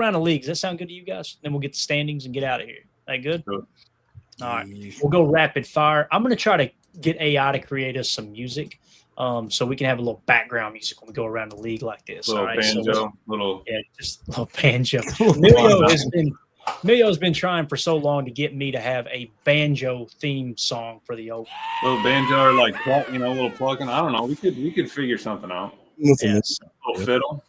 around the league. Does that sound good to you guys? Then we'll get the standings and get out of here. That good? Sure. All right. We'll go rapid fire. I'm going to try to get AI to create us some music so we can have a little background music when we go around the league like this. Little all right? banjo, just a little banjo. Emilio's been trying for so long to get me to have a banjo theme song for the Open. Little banjo or like little plucking. I don't know. We could figure something out. Yes. Little fiddle.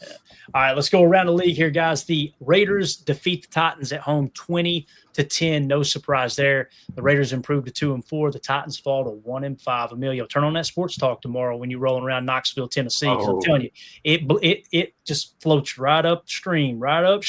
Yeah. All right, let's go around the league here, guys. The Raiders defeat the Titans at home 20-10. No surprise there. The Raiders improved to 2-4. The Titans fall to 1-5. Emilio, turn on that sports talk tomorrow when you're rolling around Knoxville, Tennessee. I'm telling you, it just floats right upstream from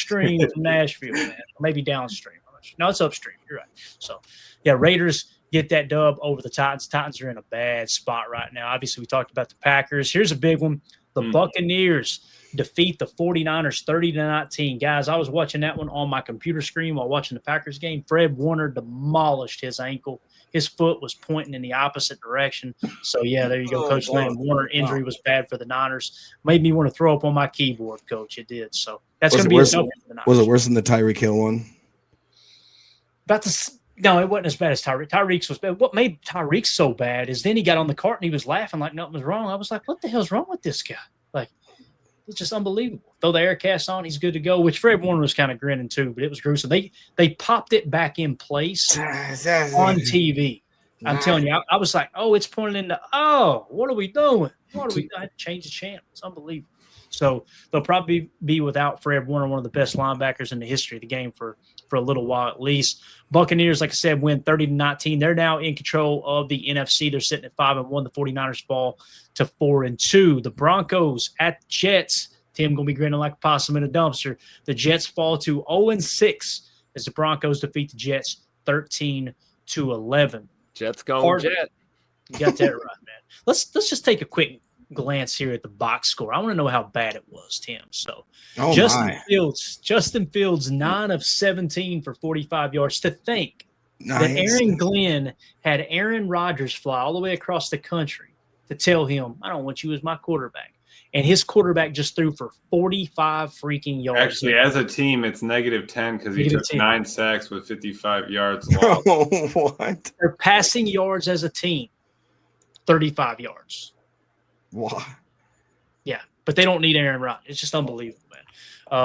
Nashville, man. Maybe downstream. No, it's upstream. You're right. So, yeah, Raiders get that dub over the Titans. Titans are in a bad spot right now. Obviously, we talked about the Packers. Here's a big one. The Buccaneers defeat the 49ers 30-19. Guys, I was watching that one on my computer screen while watching the Packers game. Fred Warner demolished his ankle. His foot was pointing in the opposite direction. So, yeah, there you go, Coach Lamb. Warner injury was bad for the Niners. Made me want to throw up on my keyboard, Coach. It did. So, that's going to be a dub for the Niners. Was it worse than the Tyreek Hill one? No, it wasn't as bad as Tyreek. Tyreek's was bad. What made Tyreek so bad is then he got on the cart and he was laughing like nothing was wrong. I was like, what the hell's wrong with this guy? Like, it's just unbelievable. Throw the air cast on, he's good to go, which Fred Warner was kind of grinning too, but it was gruesome. They popped it back in place on TV. I'm telling you, I was like, oh, it's pointing into, what are we doing? I had to change the channel. It's unbelievable. So they'll probably be without Fred Warner, one of the best linebackers in the history of the game for a little while at least. Buccaneers, like I said, win 30-19. They're now in control of the NFC. They're sitting at 5-1. The 49ers fall to 4-2. The Broncos at the Jets. Tim going to be grinning like a possum in a dumpster. The Jets fall to 0-6 as the Broncos defeat the Jets 13-11. Jets going Jet. You got that right, man. Let's just take a quick glance here at the box score. I want to know how bad it was, Tim. So Justin Fields 9 of 17 for 45 yards. To think that Aaron Glenn had Aaron Rodgers fly all the way across the country to tell him, I don't want you as my quarterback. And his quarterback just threw for 45 freaking yards. Actually, as a team, it's -10 because he took 9 sacks with 55 yards lost. What? Their passing yards as a team, 35 yards. Why? Yeah, but they don't need Aaron Rodgers. It's just unbelievable, man.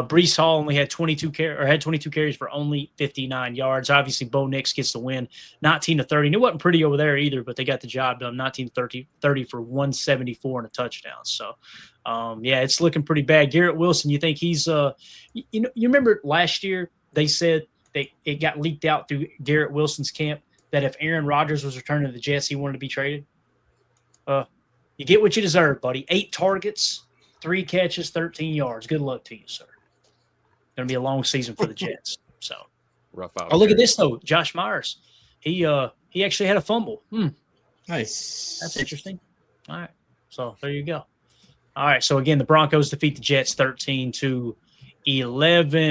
Breece Hall only had 22 carries for only 59 yards. Obviously, Bo Nix gets the win, 19-30. And it wasn't pretty over there either, but they got the job done, 19-30 for 174 and a touchdown. So, yeah, it's looking pretty bad. Garrett Wilson, you think he's you remember last year they said it got leaked out through Garrett Wilson's camp that if Aaron Rodgers was returning to the Jets, he wanted to be traded. You get what you deserve, buddy. 8 targets, 3 catches, 13 yards. Good luck to you, sir. Going to be a long season for the Jets. So rough out. Oh, look at this though, Josh Myers. He actually had a fumble. Nice. That's interesting. All right. So there you go. All right. So again, the Broncos defeat the Jets 13-11.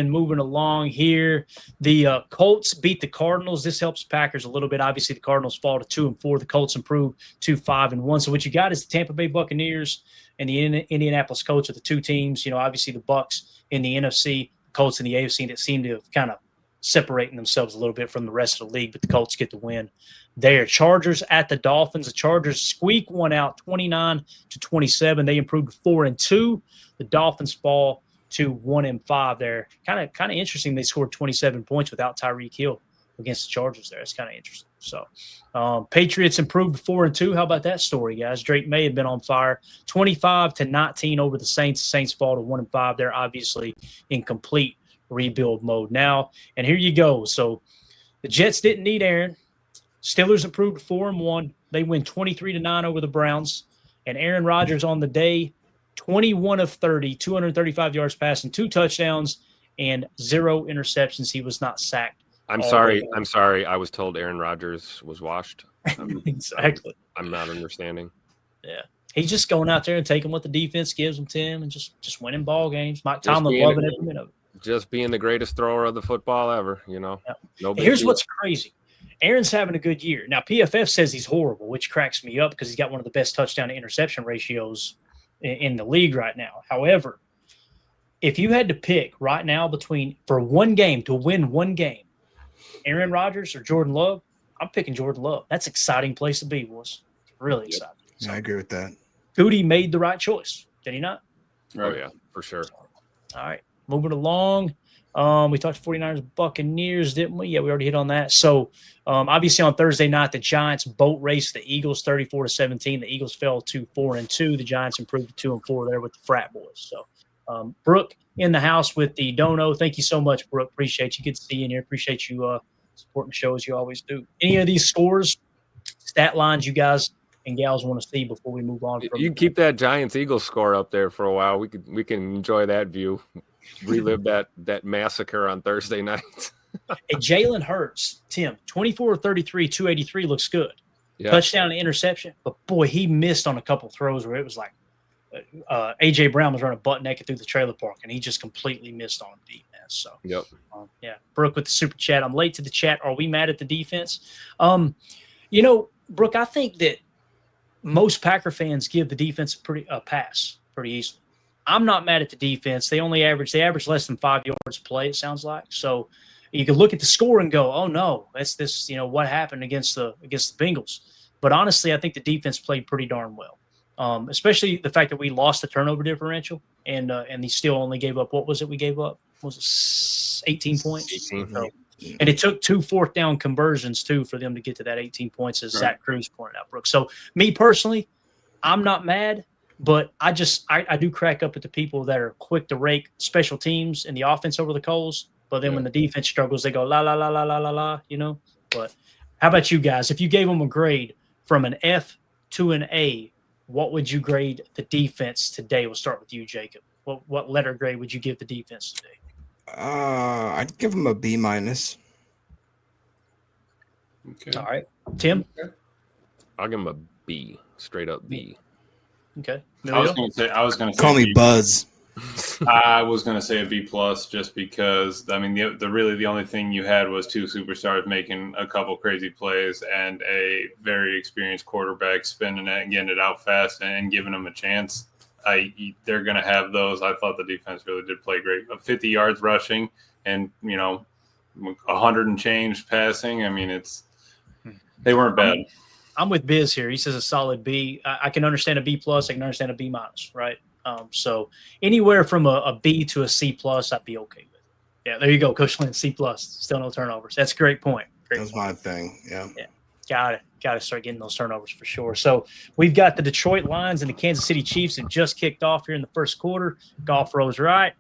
Moving along here, the Colts beat the Cardinals. This helps Packers a little bit. Obviously, the Cardinals fall to 2-4. The Colts improve to 5-1. So what you got is the Tampa Bay Buccaneers and the Indianapolis Colts are the two teams. Obviously the Bucs in the NFC, Colts in the AFC that seem to have kind of separating themselves a little bit from the rest of the league, but the Colts get the win there. Chargers at the Dolphins. The Chargers squeak one out 29-27. They improved to 4-2. The Dolphins fall to 1-5 there. Kind of interesting. They scored 27 points without Tyreek Hill against the Chargers there. It's kind of interesting. So Patriots improved to 4-2. How about that story, guys? Drake May had been on fire. 25-19 over the Saints. The Saints fall to 1-5. They're obviously in complete rebuild mode now. And here you go. So the Jets didn't need Aaron. Steelers improved to 4-1. They win 23-9 over the Browns. And Aaron Rodgers on the day, 21 of 30, 235 yards passing, 2 touchdowns, and 0 interceptions. He was not sacked. I'm sorry. I was told Aaron Rodgers was washed. Exactly. I'm not understanding. Yeah. He's just going out there and taking what the defense gives him, Tim, and just winning ball games. Mike Tomlin loving every minute of it. Just being the greatest thrower of the football ever, Yeah. Here's what's crazy. Aaron's having a good year. Now, PFF says he's horrible, which cracks me up because he's got one of the best touchdown to interception ratios in the league right now. However, if you had to pick right now for one game to win one game, Aaron Rodgers or Jordan Love, I'm picking Jordan Love. That's an exciting place to be, boys. Really exciting. Yeah, I agree with that. Goody made the right choice. Did he not? Right. Oh yeah, for sure. All right. Moving along. We talked 49ers Buccaneers, didn't we? Yeah, we already hit on that. So obviously on Thursday night, the Giants boat raced the Eagles 34-17. The Eagles fell to 4-2. The Giants improved to 2-4 there with the frat boys. So Brooke in the house with the dono. Thank you so much, Brooke. Appreciate you. Good to see you in here. Appreciate you supporting the show as you always do. Any of these scores, stat lines you guys and gals want to see before we move on? You can keep that Giants Eagles score up there for a while. We can enjoy that view. Relive that massacre on Thursday night. Hey, Jalen Hurts, Tim, 24-33, 283 looks good. Yeah. Touchdown and interception. But, boy, he missed on a couple throws where it was like A.J. Brown was running butt naked through the trailer park, and he just completely missed on defense. So, Yep. yeah. Brooke with the super chat. I'm late to the chat. Are we mad at the defense? Brooke, I think that most Packer fans give the defense a pass pretty easily. I'm not mad at the defense. They average less than 5 yards a play, it sounds like. So you can look at the score and go, oh no, that's this, what happened against the Bengals. But honestly, I think the defense played pretty darn well. Especially the fact that we lost the turnover differential and they still only gave up, what was it we gave up? Was it 18 points? 18. So, and it took 2 fourth down conversions too for them to get to that 18 points, as Zach Cruz pointed out, Brooke. So me personally, I'm not mad. But I do crack up at the people that are quick to rake special teams and the offense over the coals. But then when the defense struggles, they go la la la la la la la. But how about you guys? If you gave them a grade from an F to an A, what would you grade the defense today? We'll start with you, Jacob. What letter grade would you give the defense today? I'd give them a B-. Okay. All right, Tim. I'll give him a B, straight up B. Okay. I was going to say Call me B. Buzz. I was going to say a B plus, just because the only thing you had was 2 superstars making a couple crazy plays and a very experienced quarterback spinning it and getting it out fast and giving them a chance. They're going to have those. I thought the defense really did play great. 50 yards rushing and 100 and change passing. I mean, they weren't bad. I'm with Biz here. He says a solid B. I can understand a B plus. I can understand a B minus, right? So anywhere from a B to a C plus, I'd be okay with. Yeah, there you go, Coach Lynn. C plus. Still no turnovers. That's a great point. That was my thing. Yeah. Got to start getting those turnovers for sure. So we've got the Detroit Lions and the Kansas City Chiefs that just kicked off here in the first quarter. Goff throws right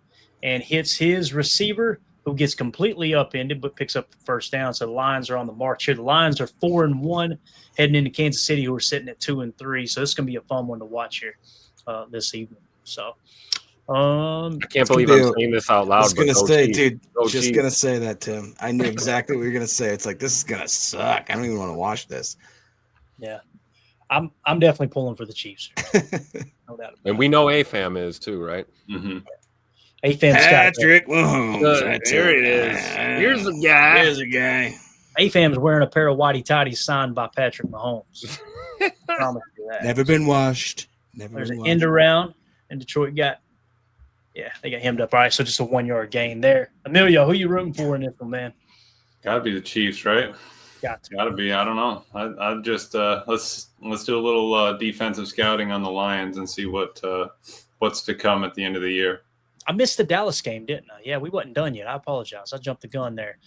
and hits his receiver, who gets completely upended but picks up the first down. So the Lions are on the march here. The Lions are 4-1 heading into Kansas City, who are sitting at 2-3. So this is going to be a fun one to watch here this evening. So I can't believe I'm saying this out loud. I was going to say, Chiefs. dude, Go just Chiefs. going to say that, Tim. I knew exactly what you were going to say. It's like, this is going to suck. I don't even want to watch this. Yeah, I'm definitely pulling for the Chiefs. No doubt. And we know AFAM is too, right? Mm-hmm. Patrick Mahomes. There it is. Here's the guy. Here's a guy. AFAM's wearing a pair of whitey tighties signed by Patrick Mahomes. Promise you that. Never been washed. There's an end around, and Detroit they got hemmed up. All right, so just a 1 yard gain there. Emilio, who you rooting for in this one, man? Got to be the Chiefs, right? Got to be. I don't know. I just let's do a little defensive scouting on the Lions and see what's to come at the end of the year. I missed the Dallas game, didn't I? Yeah, we wasn't done yet. I apologize. I jumped the gun there.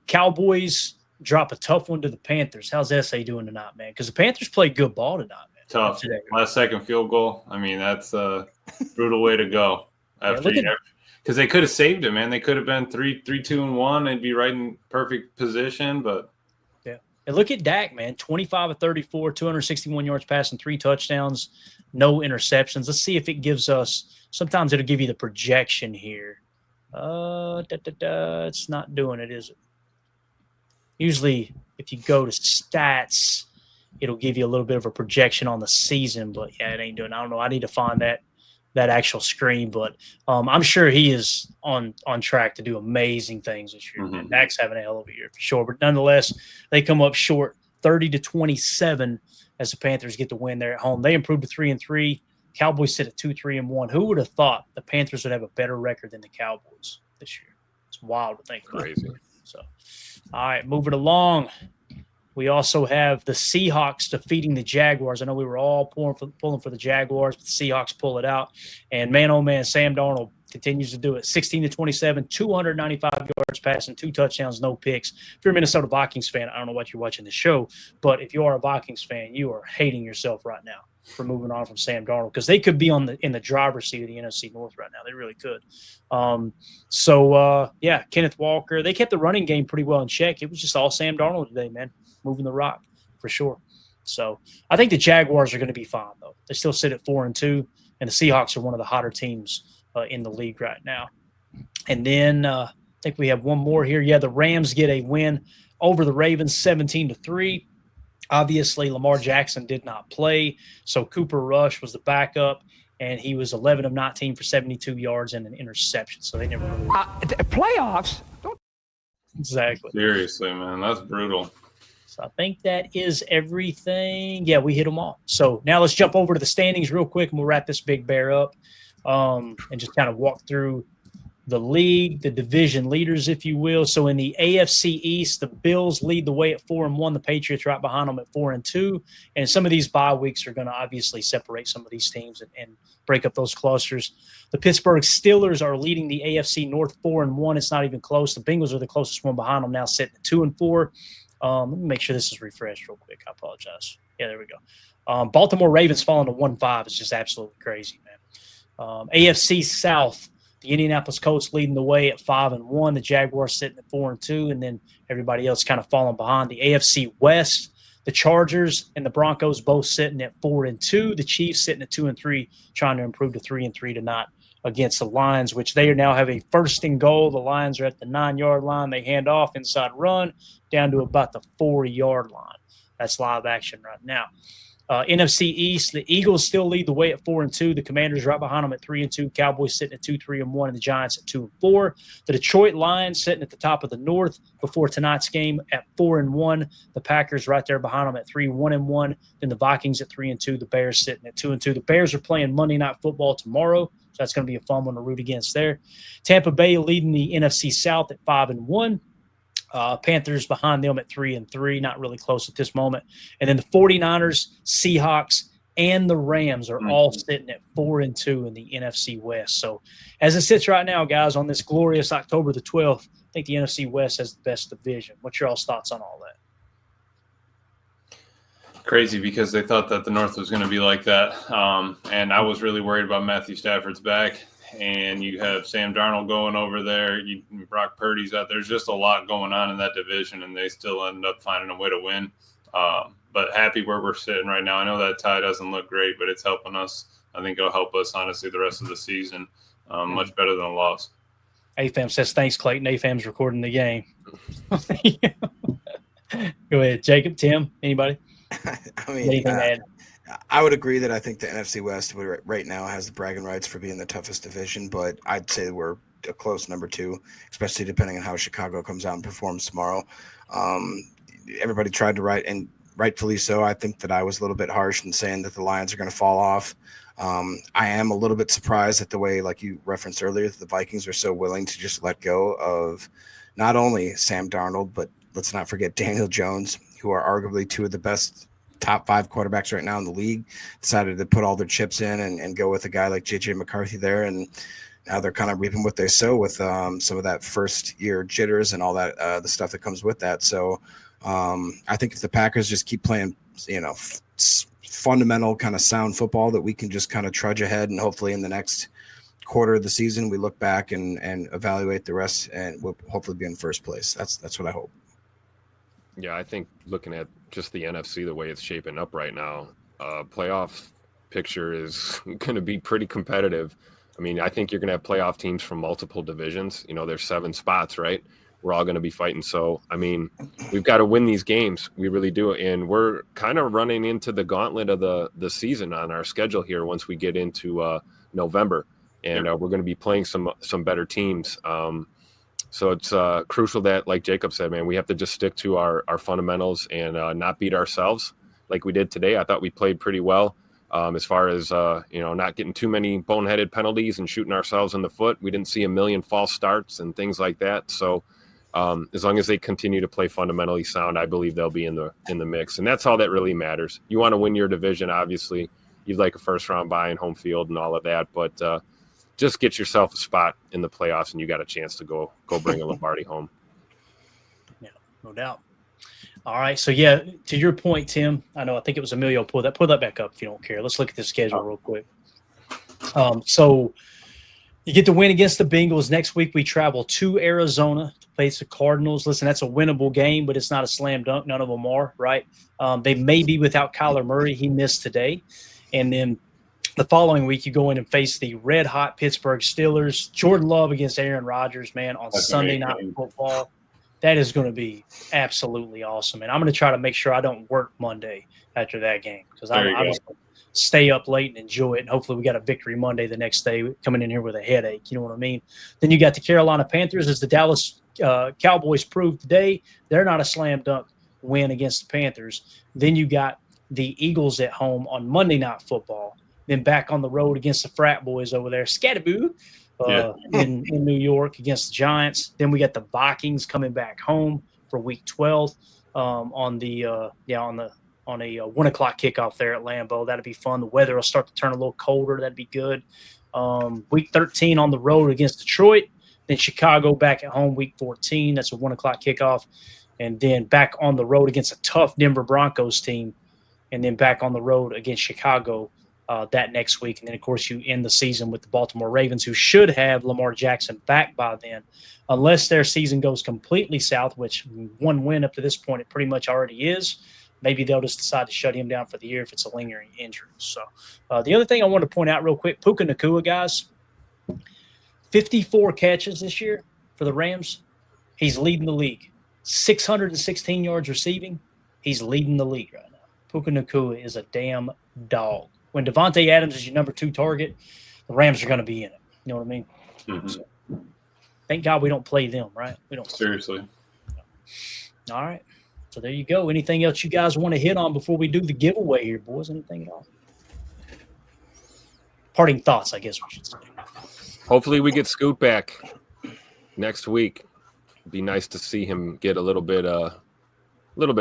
Cowboys drop a tough one to the Panthers. How's SA doing tonight, man? Because the Panthers played good ball tonight, man. Tough. Last second field goal. I mean, that's a brutal way to go. Because they could have saved it, man. They could have been 3-2-1 and be right in perfect position, but. And look at Dak, man. 25 of 34, 261 yards passing, 3 touchdowns, no interceptions. Let's see if it gives us – sometimes it'll give you the projection here. It's not doing it, is it? Usually if you go to stats, it'll give you a little bit of a projection on the season. But, yeah, it ain't doing it. I don't know. I need to find that actual screen. But I'm sure he is on track to do amazing things this year. Mm-hmm. Dak's having a hell of a year for sure. But nonetheless, they come up short 30-27 as the Panthers get the win there at home. They improved to 3-3. Cowboys sit at 2-3-1. Who would have thought the Panthers would have a better record than the Cowboys this year? It's wild to think about. Crazy. So, all right, moving along. We also have the Seahawks defeating the Jaguars. I know we were all pulling for the Jaguars, but the Seahawks pull it out. And man, oh man, Sam Darnold continues to do it. 16-27, 295 yards passing, 2 touchdowns, no picks. If you're a Minnesota Vikings fan, I don't know what you're watching the show, but if you are a Vikings fan, you are hating yourself right now for moving on from Sam Darnold, because they could be in the driver's seat of the NFC North right now. They really could. Kenneth Walker. They kept the running game pretty well in check. It was just all Sam Darnold today, man, moving the rock for sure. So I think the Jaguars are going to be fine, though. They still sit at 4-2, and the Seahawks are one of the hotter teams in the league right now. And then I think we have one more here. Yeah, the Rams get a win over the Ravens, 17-3. Obviously, Lamar Jackson did not play, so Cooper Rush was the backup, and he was 11 of 19 for 72 yards and an interception. So they never really playoffs. Exactly. Seriously, man, that's brutal. So I think that is everything. Yeah, we hit them all. So now let's jump over to the standings real quick, and we'll wrap this big bear up and just kind of walk through the league, the division leaders, if you will. So in the AFC East, the Bills lead the way at 4-1. The Patriots right behind them at 4-2. And some of these bye weeks are going to obviously separate some of these teams and break up those clusters. The Pittsburgh Steelers are leading the AFC North 4-1. It's not even close. The Bengals are the closest one behind them now, sitting at 2-4. Let me make sure this is refreshed real quick. I apologize. Yeah, there we go. Baltimore Ravens falling to 1-5 is just absolutely crazy, man. AFC South, the Indianapolis Colts leading the way at 5-1. The Jaguars sitting at 4-2, and then everybody else kind of falling behind. The AFC West, the Chargers and the Broncos both sitting at 4-2. The Chiefs sitting at 2-3, trying to improve to 3-3 tonight against the Lions, which they now have a 1st and goal. The Lions are at the 9-yard line. They hand off inside run down to about the 4-yard line. That's live action right now. NFC East, the Eagles still lead the way at 4-2. The Commanders right behind them at 3-2. Cowboys sitting at 2-3-1, and the Giants at 2-4. The Detroit Lions sitting at the top of the North before tonight's game at 4-1. The Packers right there behind them at 3-1-1. Then the Vikings at 3-2. The Bears sitting at 2-2. The Bears are playing Monday Night Football tomorrow, so that's going to be a fun one to root against there. Tampa Bay leading the NFC South at 5-1. Panthers behind them at 3-3, not really close at this moment. And then the 49ers, Seahawks, and the Rams are all sitting at 4-2 in the NFC West. So as it sits right now, guys, on this glorious October the 12th, I think the NFC West has the best division. What's your all's thoughts on all that? Crazy, because they thought that the North was going to be like that. And I was really worried about Matthew Stafford's back. And you have Sam Darnold going over there. Brock Purdy's out. There's just a lot going on in that division, and they still end up finding a way to win. But happy where we're sitting right now. I know that tie doesn't look great, but it's helping us. I think it'll help us, honestly, the rest of the season. Much better than a loss. AFAM says, thanks, Clayton. AFAM's recording the game. Go ahead, Jacob, Tim, anybody? I mean, anything to add? I would agree that I think the NFC West right now has the bragging rights for being the toughest division, but I'd say we're a close number 2, especially depending on how Chicago comes out and performs tomorrow. Everybody tried to write, and rightfully so. I think that I was a little bit harsh in saying that the Lions are going to fall off. I am a little bit surprised at the way, like you referenced earlier, that the Vikings are so willing to just let go of not only Sam Darnold, but let's not forget Daniel Jones, who are arguably 2 of the best top 5 quarterbacks right now in the league. Decided to put all their chips in and go with a guy like J.J. McCarthy there, and now they're kind of reaping what they sow with some of that first-year jitters and all that, the stuff that comes with that. So I think if the Packers just keep playing, fundamental kind of sound football, that we can just kind of trudge ahead, and hopefully in the next quarter of the season we look back and evaluate the rest, and we'll hopefully be in first place. That's what I hope. Yeah, I think looking at just the NFC, the way it's shaping up right now, playoff picture is going to be pretty competitive. I mean, I think you're going to have playoff teams from multiple divisions. There's 7 spots, right? We're all going to be fighting. So, I mean, we've got to win these games. We really do. And we're kind of running into the gauntlet of the season on our schedule here once we get into November. And we're going to be playing some better teams. So it's crucial that, like Jacob said, man, we have to just stick to our fundamentals and not beat ourselves like we did today. I thought we played pretty well. As far as not getting too many boneheaded penalties and shooting ourselves in the foot. We didn't see a million false starts and things like that. So as long as they continue to play fundamentally sound, I believe they'll be in the mix. And that's all that really matters. You want to win your division, obviously. You'd like a first round bye in home field and all of that, but just get yourself a spot in the playoffs, and you got a chance to go bring a Lombardi home. Yeah, no doubt. All right, so yeah, to your point, Tim, I think it was Emilio. Pull that back up if you don't care. Let's look at the schedule real quick. So you get the win against the Bengals. Next week we travel to Arizona to face the Cardinals. Listen, that's a winnable game, but it's not a slam dunk. None of them are, right? They may be without Kyler Murray. He missed today. And then the following week you go in and face the red-hot Pittsburgh Steelers. Jordan Love against Aaron Rodgers, man, on Sunday Night Football. That is going to be absolutely awesome. And I'm going to try to make sure I don't work Monday after that game because I'm just going to stay up late and enjoy it. And hopefully we got a victory Monday the next day, coming in here with a headache. You know what I mean? Then you got the Carolina Panthers. As the Dallas Cowboys proved today, they're not a slam dunk win against the Panthers. Then you got the Eagles at home on Monday Night Football. Then back on the road against the frat boys over there, Scatterboo. In New York against the Giants. Then we got the Vikings coming back home for Week 12 on a 1 o'clock kickoff there at Lambeau. That'd be fun. The weather will start to turn a little colder. That'd be good. Week 13 on the road against Detroit. Then Chicago back at home Week 14. That's a 1 o'clock kickoff. And then back on the road against a tough Denver Broncos team. And then back on the road against Chicago that next week. And then, of course, you end the season with the Baltimore Ravens, who should have Lamar Jackson back by then, unless their season goes completely south, which one win up to this point it pretty much already is. Maybe they'll just decide to shut him down for the year if it's a lingering injury. So the other thing I want to point out real quick, Puka Nacua, guys, 54 catches this year for the Rams. He's leading the league. 616 yards receiving. He's leading the league right now. Puka Nacua is a damn dog. When Devontae Adams is your number 2 target, the Rams are going to be in it. You know what I mean? Mm-hmm. So, thank God we don't play them, right? We don't. Seriously. All right. So there you go. Anything else you guys want to hit on before we do the giveaway here, boys? Anything at all? Parting thoughts, I guess we should say. Hopefully we get Scoot back next week. It'd be nice to see him get a little bit of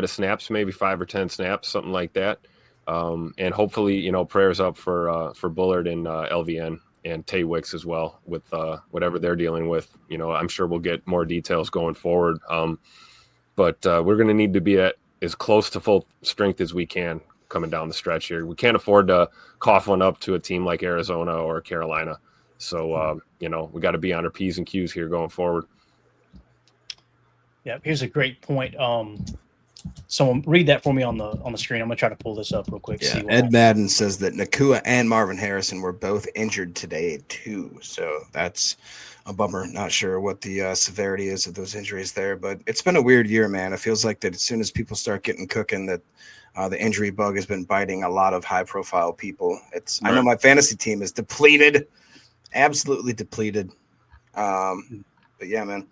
snaps, maybe 5 or 10 snaps, something like that. And hopefully, prayers up for Bullard and LVN and Tay Wicks as well with whatever they're dealing with. I'm sure we'll get more details going forward. But we're going to need to be at as close to full strength as we can coming down the stretch here. We can't afford to cough one up to a team like Arizona or Carolina. So, we got to be on our P's and Q's here going forward. Yeah, here's a great point. Someone read that for me on the screen. I'm gonna try to pull this up real quick. Yeah, Ed Madden says that Nacua and Marvin Harrison were both injured today too, so that's a bummer. Not sure what the severity is of those injuries there, but it's been a weird year, man. It feels like that as soon as people start getting cooking, that the injury bug has been biting a lot of high-profile people. Right. I know my fantasy team is depleted, absolutely depleted. But yeah, man.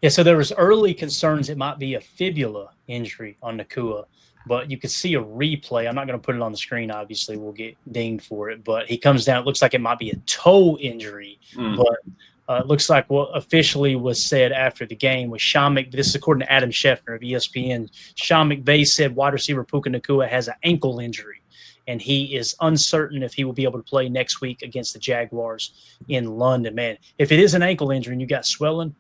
Yeah, so there was early concerns it might be a fibula injury on Nacua, but you could see a replay. I'm not going to put it on the screen. Obviously, we'll get dinged for it, but he comes down. It looks like it might be a toe injury, but it looks like what officially was said after the game was this is according to Adam Schefter of ESPN. Sean McVay said wide receiver Puka Nacua has an ankle injury, and he is uncertain if he will be able to play next week against the Jaguars in London. Man, if it is an ankle injury and you got swelling,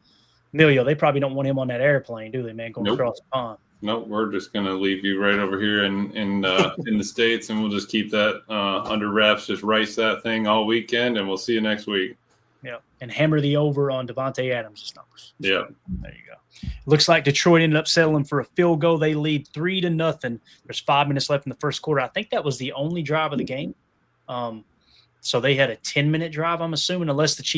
Emilio, they probably don't want him on that airplane, do they, man, going across the pond? Nope, we're just going to leave you right over here in the States, and we'll just keep that under wraps, just rice that thing all weekend, and we'll see you next week. Yeah, and hammer the over on Devontae Adams' numbers. Yeah. There you go. Looks like Detroit ended up settling for a field goal. They lead 3-0. There's 5 minutes left in the first quarter. I think that was the only drive of the game. So they had a 10-minute drive, I'm assuming, unless the Chiefs